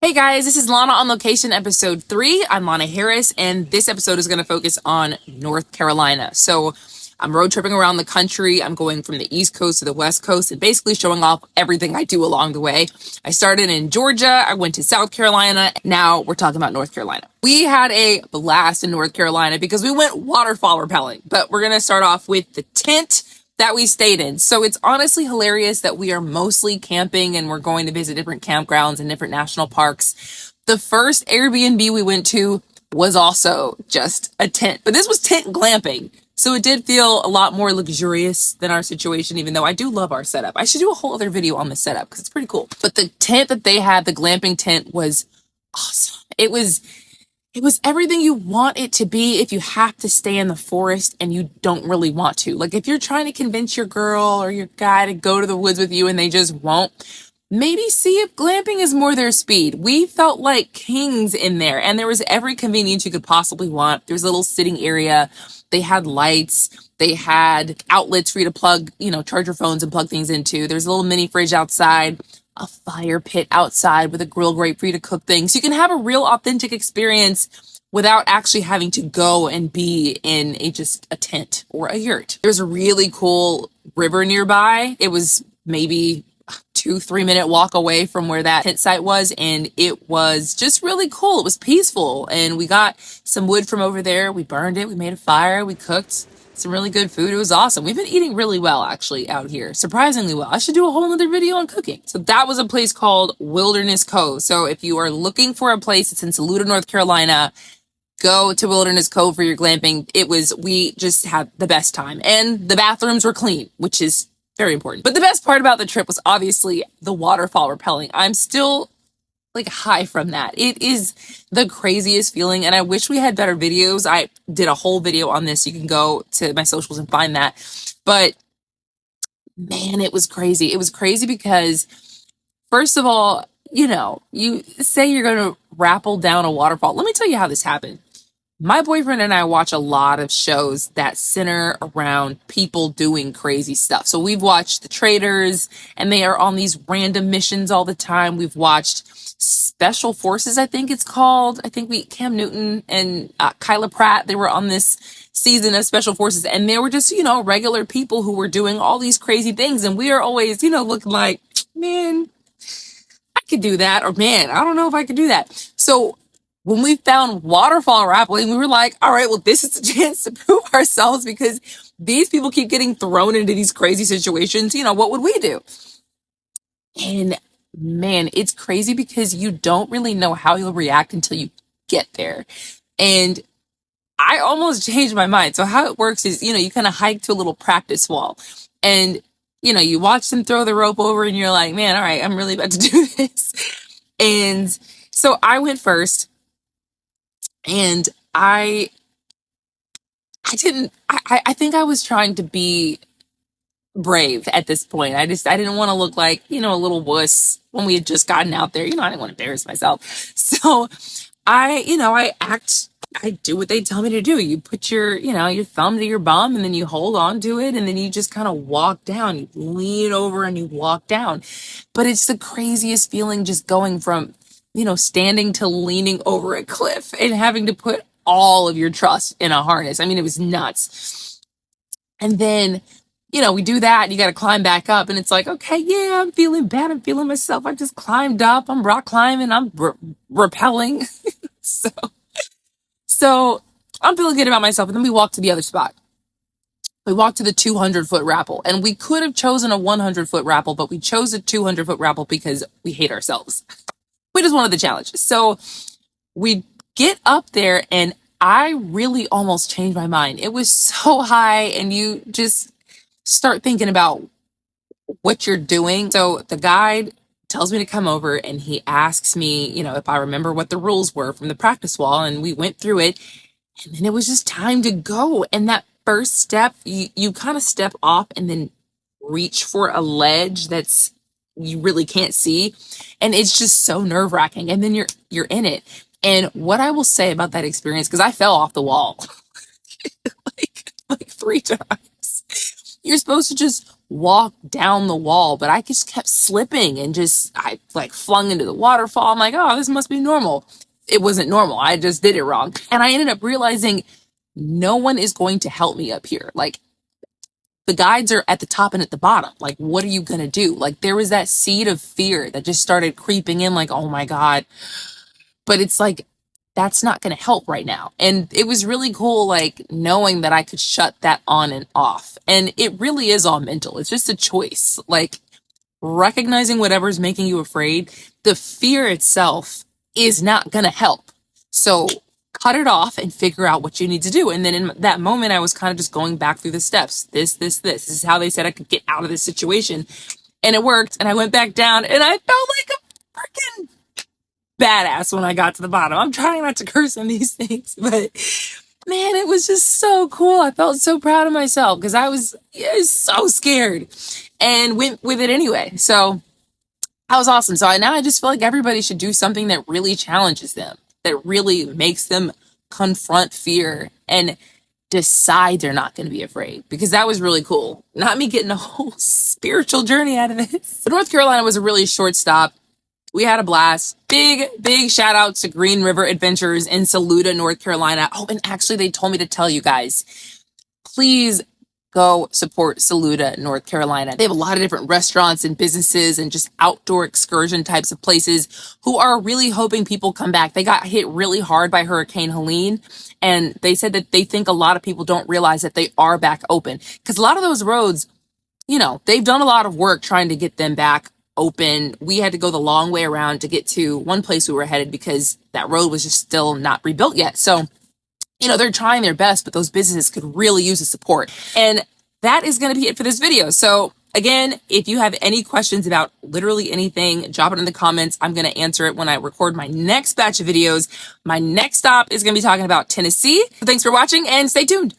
Hey guys, this is Lana on location episode 3. I'm Lana Harris, and this episode is going to focus on North Carolina. So I'm road tripping around the country. I'm going from the East Coast to the West Coast and basically showing off everything I do along the way. I started in Georgia. I went to South Carolina. Now we're talking about North Carolina. We had a blast in North Carolina because we went waterfall rappelling, but we're going to start off with the tent that we stayed in. So it's honestly hilarious that we are mostly camping and we're going to visit different campgrounds and different national parks. The first Airbnb we went to was also just a tent, but this was tent glamping. So it did feel a lot more luxurious than our situation, even though I do love our setup. I should do a whole other video on the setup because it's pretty cool. But the tent that they had, the glamping tent, was awesome. It was everything you want it to be if you have to stay in the forest and you don't really want to. Like if you're trying to convince your girl or your guy to go to the woods with you and they just won't, maybe see if glamping is more their speed. We felt like kings in there, and there was every convenience you could possibly want. There was a little sitting area. They had lights. They had outlets for you to plug, charge your phones and plug things into. There's a little mini fridge outside, a fire pit outside with a grill grate for you to cook things. You can have a real authentic experience without actually having to go and be in just a tent or a yurt. There's a really cool river nearby. It was maybe 2-3 minute walk away from where that tent site was, and it was just really cool. It was peaceful, and we got some wood from over there. We burned it. We made a fire. We cooked some really good food. It was awesome. We've been eating really well, actually, out here. Surprisingly well. I should do a whole other video on cooking. So that was a place called Wilderness Cove. So if you are looking for a place that's in Saluda, North Carolina, go to Wilderness Cove for your glamping. We just had the best time. And the bathrooms were clean, which is very important. But the best part about the trip was obviously the waterfall rappelling. I'm still high from that. It is the craziest feeling, and I wish we had better videos. I did a whole video on this. You can go to my socials and find that. But man, it was crazy. It was crazy because, first of all, you say you're going to rappel down a waterfall. Let me tell you how this happened. My boyfriend and I watch a lot of shows that center around people doing crazy stuff. So we've watched The Traders, and they are on these random missions all the time. We've watched Special Forces, I think it's called. I think Cam Newton and Kyla Pratt, they were on this season of Special Forces, and they were just, regular people who were doing all these crazy things. And we are always, looking like, man, I could do that. Or man, I don't know if I could do that. So when we found waterfall rappelling, we were like, all right, well, this is a chance to prove ourselves because these people keep getting thrown into these crazy situations. What would we do? And man, it's crazy because you don't really know how you'll react until you get there. And I almost changed my mind. So how it works is, you kind of hike to a little practice wall, and, you watch them throw the rope over and you're like, man, all right, I'm really about to do this. And so I went first. And I think I was trying to be brave at this point. I didn't want to look like, a little wuss when we had just gotten out there. I didn't want to embarrass myself. So I do what they tell me to do. You put your thumb to your bum, and then you hold on to it, and then you just kind of walk down. You lean over and you walk down. But it's the craziest feeling just going from standing to leaning over a cliff and having to put all of your trust in a harness. I mean, it was nuts. And then, we do that, and you got to climb back up, and it's like, okay, yeah, I'm feeling bad. I'm feeling myself. I just climbed up. I'm rock climbing. I'm rappelling. So I'm feeling good about myself. And then we walk to the other spot. We walked to the 200-foot rappel, and we could have chosen a 100-foot rappel, but we chose a 200-foot rappel because we hate ourselves. We just wanted the challenge. So we get up there, and I really almost changed my mind. It was so high, and you just start thinking about what you're doing. So the guide tells me to come over, and he asks me, if I remember what the rules were from the practice wall, and we went through it, and then it was just time to go. And that first step, you kind of step off and then reach for a ledge that's you really can't see, and it's just so nerve-wracking, and then you're in it. And what I will say about that experience, because I fell off the wall like 3 times, you're supposed to just walk down the wall, but I just kept slipping and I like flung into the waterfall. I'm like, oh, this must be normal. It wasn't normal. I just did it wrong. And I ended up realizing no one is going to help me up here. Like, the guides are at the top and at the bottom. Like, what are you going to do? Like, there was that seed of fear that just started creeping in, like, oh my God. But it's like, that's not going to help right now. And it was really cool, like, knowing that I could shut that on and off. And it really is all mental. It's just a choice. Like, recognizing whatever's making you afraid, the fear itself is not going to help. So cut it off and figure out what you need to do. And then in that moment, I was kind of just going back through the steps. This. This is how they said I could get out of this situation. And it worked. And I went back down and I felt like a freaking badass when I got to the bottom. I'm trying not to curse on these things, but man, it was just so cool. I felt so proud of myself because I was so scared and went with it anyway. So that was awesome. So now I just feel like everybody should do something that really challenges them, that really makes them confront fear and decide they're not going to be afraid, because that was really cool. Not me getting a whole spiritual journey out of this. But North Carolina was a really short stop. We had a blast. Big shout out to Green River Adventures in Saluda, North Carolina. Oh, and actually they told me to tell you guys, please go support Saluda, North Carolina. They have a lot of different restaurants and businesses and just outdoor excursion types of places who are really hoping people come back. They got hit really hard by Hurricane Helene, and they said that they think a lot of people don't realize that they are back open, because a lot of those roads, they've done a lot of work trying to get them back open. We had to go the long way around to get to one place we were headed because that road was just still not rebuilt yet. So, they're trying their best, but those businesses could really use the support. And that is going to be it for this video. So again, if you have any questions about literally anything, drop it in the comments. I'm going to answer it when I record my next batch of videos. My next stop is going to be talking about Tennessee. So thanks for watching and stay tuned.